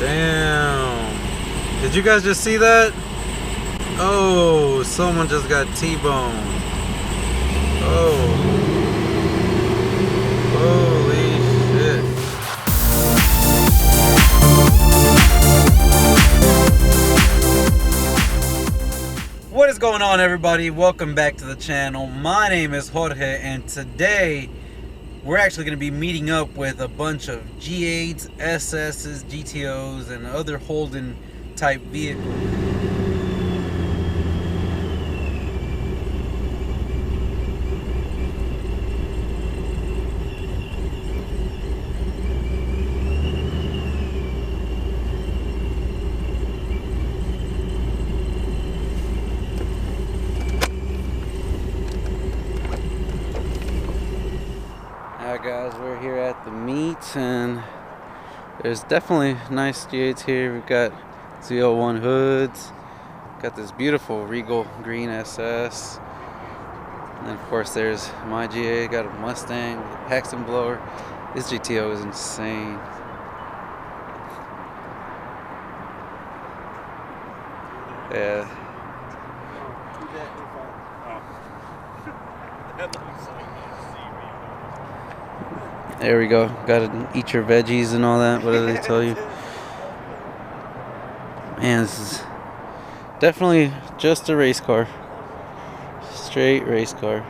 Damn. Did you guys just see that? Oh, someone just got T-boned. Oh. Holy shit. What is going on, everybody? Welcome back to the channel. My name is Jorge, and today we're actually going to be meeting up with a bunch of G8s, SSs, GTOs, and other Holden type vehicles. Alright guys, we're here at the meet, and there's definitely nice G8s here. We've got ZL1 hoods, got this beautiful Regal green SS, and then of course there's my G8, got a Mustang with a Paxton blower. This GTO is insane. Yeah. There we go. Gotta eat your veggies and all that. What do they tell you? Man, this is definitely just a race car. Straight race car.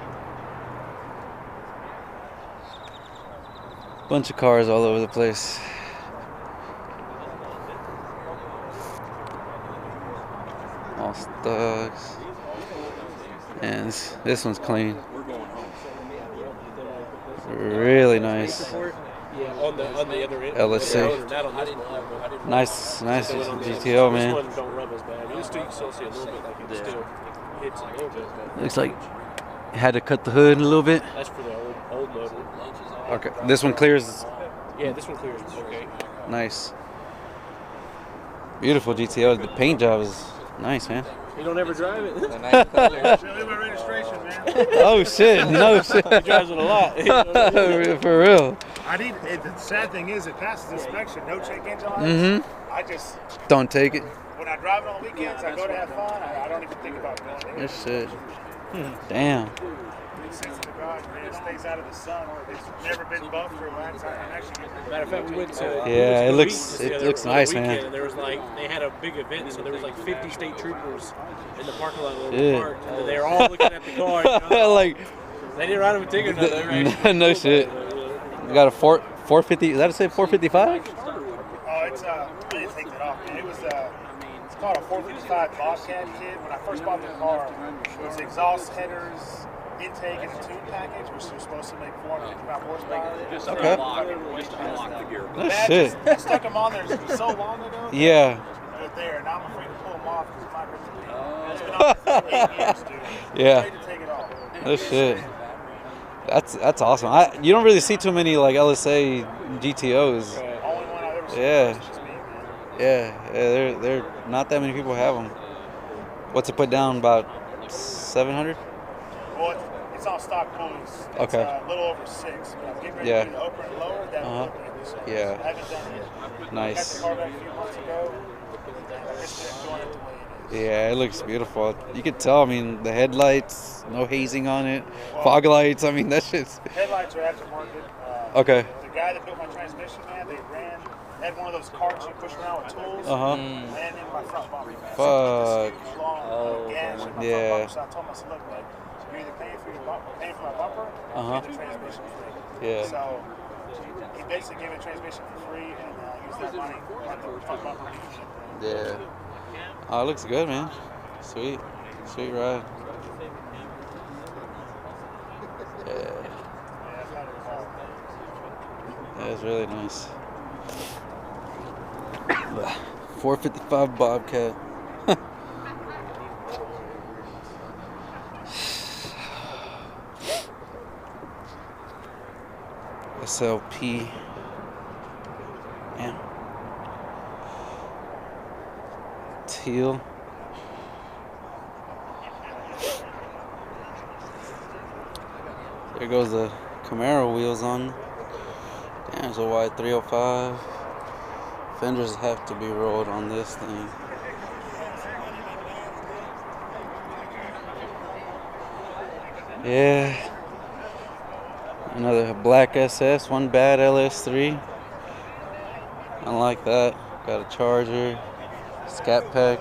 Bunch of cars all over the place. All stocks. And this one's clean. Really nice. Yeah, on the other end. LSC. Nice GTO, man. This one don't rub as bad. You still see a little bit, like it still hits a little bit. Looks like you had to cut the hood a little bit. That's for the old motor. Okay, this one clears. Yeah, this one clears. Okay. Nice. Beautiful GTO. The paint job is nice, man. You don't ever drive it? Show me my registration, man. Oh shit! No shit. He drives it a lot. For real. The sad thing is, it passes inspection, no check engine lights. I just Don't take it. when I drive it on weekends, I go to have fun. I don't even think about going in. This shit. Damn. It sits in the garage, man. It stays out of the sun. It's never been buffed for a long time. I'm actually getting Matter of fact, we went to Yeah, it looks on nice, the weekend, man. And there was they had a big event, so there was like 50 state troopers in the parking lot where we Shit. parked, and they were all looking at the car. You know? Like, They didn't write him a ticket. Right? no shit. You got a 450. Is that a say 455? Oh, it's we didn't take that off, man. It was it's called a 455 Bobcat kit. When I first bought the car, it was exhaust headers, intake, and a tune package, which was supposed to make 455 horsepower. Okay. No shit. I stuck them on there so long ago. Yeah. They're there, and I'm afraid to pull them off because my wrist is big. It's been on for 8 years, dude. Yeah. I'm afraid to take it off. No shit. That's awesome. You don't really see too many like LSA GTOs. Only one I've ever seen. Yeah. It's just me, man. Yeah. They're not that many people have them. What's it put down? About 700? Well, it's on stock pulleys. It's Okay. a little over 6, but I'm getting ready Yeah. to do the upper and lower. That Uh-huh. will be so Yeah. I haven't done it yet. I got the Nice. car back a few months ago. I'm just enjoying it the way it is. Yeah, it looks beautiful. You can tell. I mean, the headlights, no hazing on it. Fog lights. I mean, that shit's Headlights are aftermarket. okay. The guy that built my transmission, man, they had one of those carts you push around with tools. Uh-huh. And in my front bumper. Fuck. Long gash in my Yeah. front bumper. So I told him, I said, look, man, you're either paying for your bumper, paying for my bumper, Uh-huh. or the transmission free. Yeah. So he basically gave me the transmission for free, and used that money on the front bumper. Yeah. Oh, it looks good, man. Sweet ride. Yeah. Yeah, it's really nice. 455 Bobcat. SLP. Yeah. Teal. There goes the Camaro wheels on. Damn, there's a wide 305. Fenders have to be rolled on this thing. Yeah. Another black SS, one bad LS3. I like that. Got a charger, scat pack.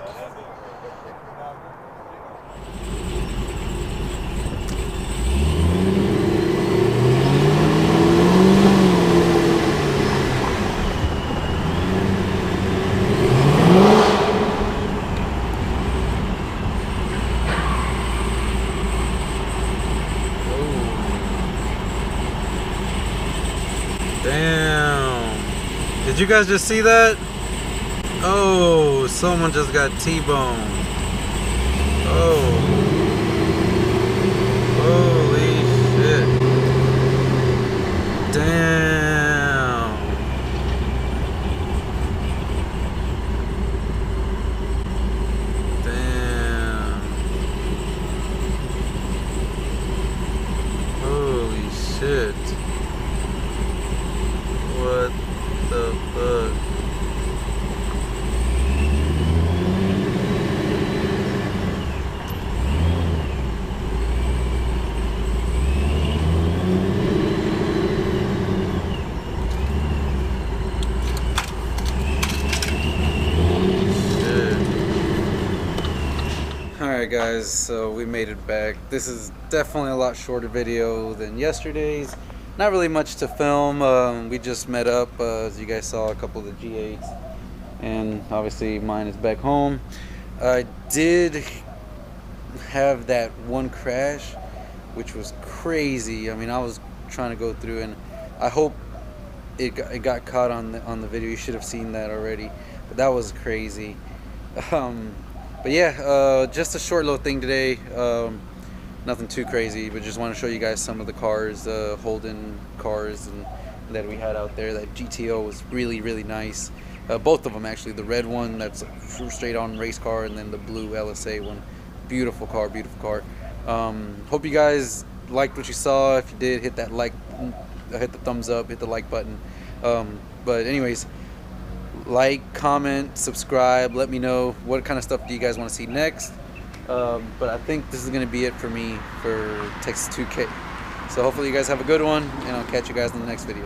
Damn. Did you guys just see that? Oh, someone just got T-boned. Oh. Holy shit. Damn. Damn. Holy shit. What the fuck? Alright guys, so we made it back. This is definitely a lot shorter video than yesterday's. Not really much to film. We just met up, as you guys saw, a couple of the G8s, and obviously mine is back home. I did have that one crash, which was crazy. I mean, I was trying to go through, and I hope it got caught on the video. You should have seen that already, but that was crazy. But yeah, just a short little thing today. Nothing too crazy, but just want to show you guys some of the cars, Holden cars, and that we had out there. That GTO was really, really nice. Both of them actually. The red one, that's a straight on race car, and then the blue LSA one. Beautiful car, beautiful car. Hope you guys liked what you saw. If you did, hit that like, hit the thumbs up, hit the like button. But anyways, like, comment, subscribe. Let me know what kind of stuff do you guys want to see next. But I think this is going to be it for me for TX2K. So hopefully you guys have a good one, and I'll catch you guys in the next video.